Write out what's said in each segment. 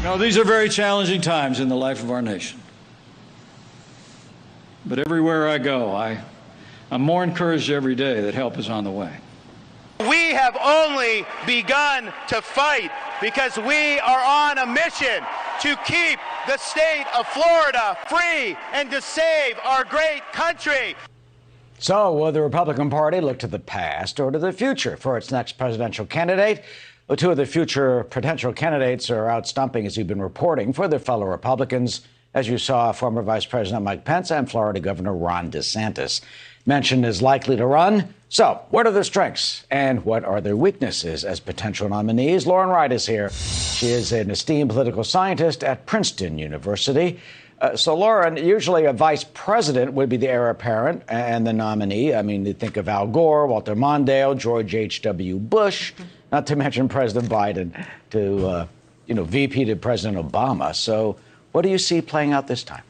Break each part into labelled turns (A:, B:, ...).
A: Now, these are very challenging times in the life of our nation. But everywhere I go, I'm more encouraged every day that help is on the way.
B: We have only begun to fight because we are on a mission to keep the state of Florida free and to save our great country.
C: So will the Republican Party look to the past or to the future for its next presidential candidate? Well, two of the future potential candidates are out stumping, as you've been reporting, for their fellow Republicans. As you saw, former Vice President Mike Pence and Florida Governor Ron DeSantis mentioned as likely to run. So what are their strengths and what are their weaknesses as potential nominees? Lauren Wright is here. She is an esteemed political scientist at Princeton University. So, Lauren, usually a vice president would be the heir apparent and the nominee. I mean, you think of Al Gore, Walter Mondale, George H.W. Bush, not to mention President Biden to, VP to President Obama. So what do you see playing out this time?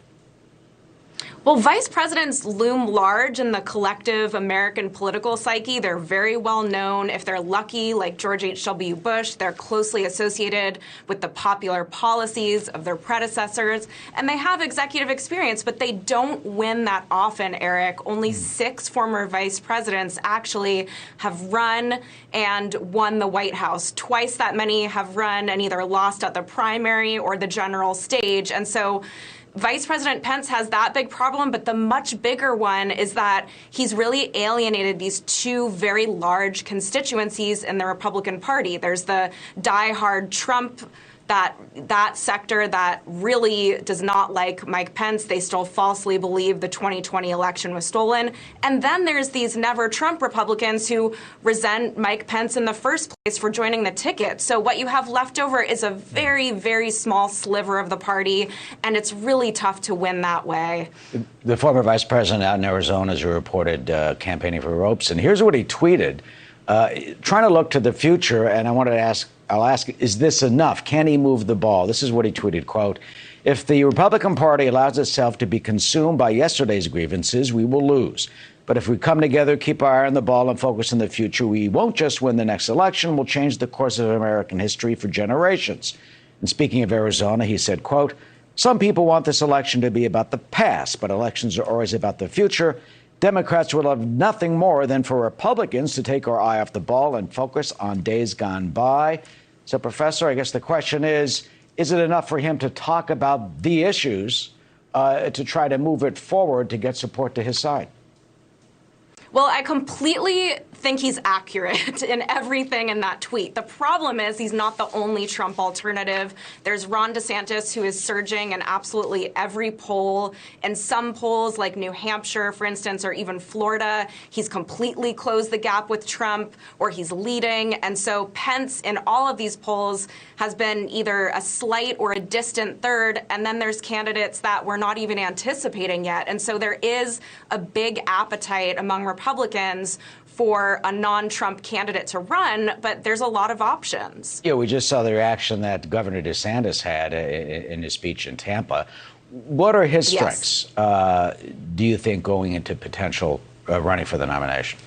D: Well, vice presidents loom large in the collective American political psyche. They're very well known. If they're lucky, like George H.W. Bush, they're closely associated with the popular policies of their predecessors. And they have executive experience, but they don't win that often, Eric. Only 6 former vice presidents actually have run and won the White House. Twice that many have run and either lost at the primary or the general stage. And so Vice President Pence has that big problem, but the much bigger one is that he's really alienated these 2 very large constituencies in the Republican Party. There's the diehard Trump, that sector that really does not like Mike Pence. They still falsely believe the 2020 election was stolen. And then there's these never Trump Republicans who resent Mike Pence in the first place for joining the ticket. So what you have left over is a very, very small sliver of the party, and it's really tough to win that way.
C: The former vice president out in Arizona, as you reported, campaigning for ropes. And here's what he tweeted, trying to look to the future. And I'll ask, is this enough? Can he move the ball? This is what he tweeted, quote, "If the Republican Party allows itself to be consumed by yesterday's grievances, we will lose. But if we come together, keep our eye on the ball and focus on the future, we won't just win the next election, we'll change the course of American history for generations." And speaking of Arizona, he said, quote, "Some people want this election to be about the past, but elections are always about the future. Democrats would love nothing more than for Republicans to take our eye off the ball and focus on days gone by." So, Professor, I guess the question is it enough for him to talk about the issues to try to move it forward to get support to his side?
D: Well, I completely think he's accurate in everything in that tweet. The problem is he's not the only Trump alternative. There's Ron DeSantis, who is surging in absolutely every poll. In some polls, like New Hampshire, for instance, or even Florida, he's completely closed the gap with Trump, or he's leading. And so Pence, in all of these polls, has been either a slight or a distant third. And then there's candidates that we're not even anticipating yet. And so there is a big appetite among Republicans for a non-Trump candidate to run, but there's a lot of options.
C: Yeah, we just saw the reaction that Governor DeSantis had in his speech in Tampa. What are his strengths, do you think, going into potential running for the nomination?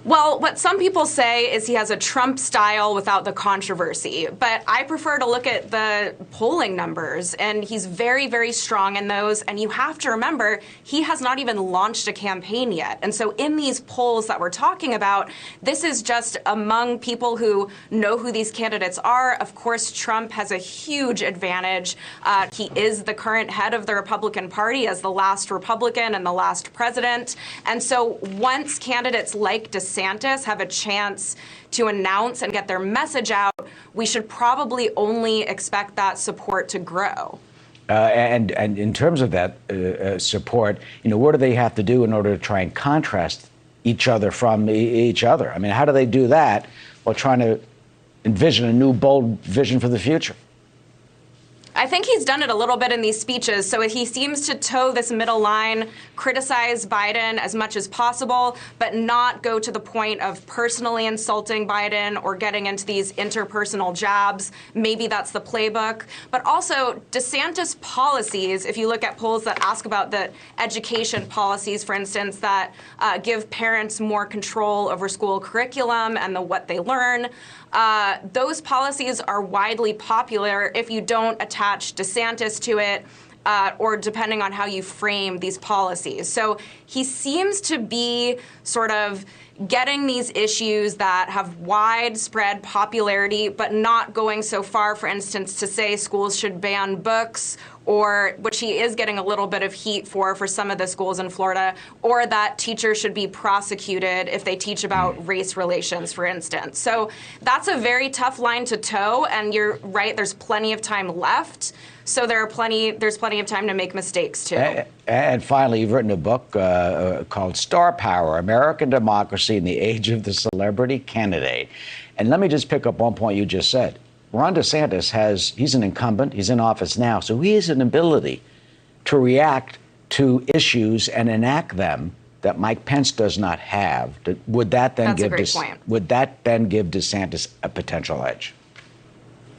D: Well, what some people say is he has a Trump style without the controversy, but I prefer to look at the polling numbers, and he's very, very strong in those. And you have to remember, he has not even launched a campaign yet. And so in these polls that we're talking about, this is just among people who know who these candidates are. Of course, Trump has a huge advantage. He is the current head of the Republican Party as the last Republican and the last president. And so once candidates like DeSantis have a chance to announce and get their message out, we should probably only expect that support to grow.
C: And in terms of that support, what do they have to do in order to try and contrast each other from each other? I mean, how do they do that while trying to envision a new, bold vision for the future?
D: I think he's done it a little bit in these speeches. So he seems to toe this middle line, criticize Biden as much as possible, but not go to the point of personally insulting Biden or getting into these interpersonal jabs. Maybe that's the playbook. But also, DeSantis policies, if you look at polls that ask about the education policies, for instance, that give parents more control over school curriculum and what they learn, those policies are widely popular if you don't attach DeSantis to it, or depending on how you frame these policies. So he seems to be sort of getting these issues that have widespread popularity, but not going so far, for instance, to say schools should ban books, or which he is getting a little bit of heat for some of the schools in Florida, or that teachers should be prosecuted if they teach about race relations, for instance. So that's a very tough line to toe, and you're right, there's plenty of time left. So there's plenty of time to make mistakes, too.
C: And finally, you've written a book called Star Power, American Democracy in the Age of the Celebrity Candidate. And let me just pick up one point you just said. Ron DeSantis he's an incumbent, he's in office now, so he has an ability to react to issues and enact them that Mike Pence does not have. Would that then give DeSantis a potential edge?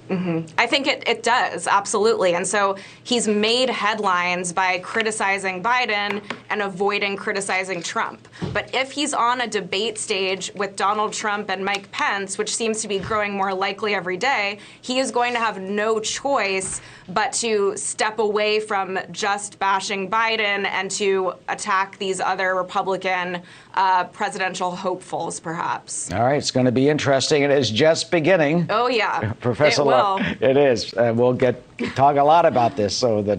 D: I think it does, absolutely. And so he's made headlines by criticizing Biden and avoiding criticizing Trump. But if he's on a debate stage with Donald Trump and Mike Pence, which seems to be growing more likely every day, he is going to have no choice but to step away from just bashing Biden and to attack these other Republican presidential hopefuls, perhaps.
C: All right, it's going to be interesting. It is just beginning.
D: Oh, yeah.
C: Professor
D: it will.
C: It is. We'll talk a lot about this over the